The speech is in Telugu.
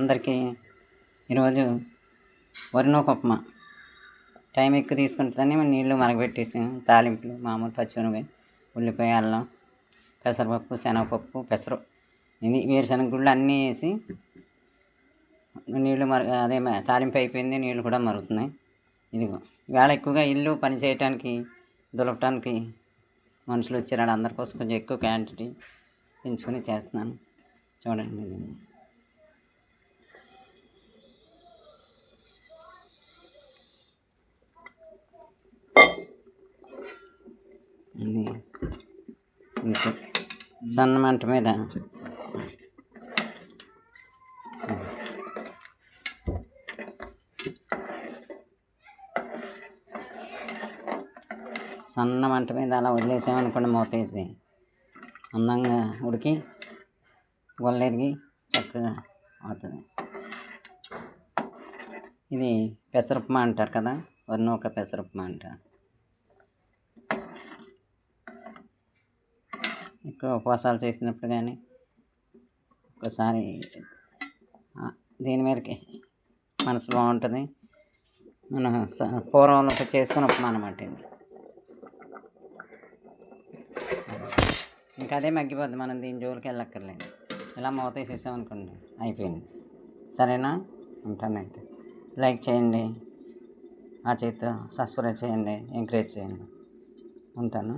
అందరికీ ఈరోజు వరినూక ఉప్మా టైం ఎక్కువ తీసుకుంటుందని నీళ్ళు మరగబెట్టేసి తాలింపులు మామూలు పచ్చిమిరపకాయ ఉల్లిపాయ అల్లం పెసరపప్పు శనగపప్పు ఇది వేరుశనగ గుళ్ళు అన్నీ వేసి నీళ్ళు తాలింపు అయిపోయింది, నీళ్ళు కూడా మరుగుతున్నాయి. ఇదిగో వేళ ఎక్కువగా ఇల్లు పని చేయటానికి దులపటానికి మనుషులు వచ్చారు, అందరి కోసం కొంచెం ఎక్కువ క్వాంటిటీ పెంచుకొని చేస్తున్నాను. చూడండి, ఇది సన్న మంట మీద అలా వదిలేసామనుకోండి, మూతేసి అందంగా ఉడికి గొల్లెరిగి చక్కగా అవుతుంది. ఇది పెసరప్మా అంటారు కదా, వరినూక పెసరప్మా అంటారు. ఎక్కువ ఉపవాసాలు చేసినప్పుడు కానీ ఒకసారి దీని మీదకి మనసు బాగుంటుంది. మనం పూర్వంలో చేసుకుని ఉప్మా అన్నమాట. ఇది ఇంకా అదే మగ్గిపోద్ది, మనం దీని జోలికి వెళ్ళక్కర్లేదు. ఇలా మూత వేసేసామనుకోండి, అయిపోయింది. సరేనా? ఉంటానైతే. లైక్ చేయండి, ఆ చేతితో సబ్స్క్రైబ్ చేయండి, ఎంకరేజ్ చేయండి. ఉంటాను.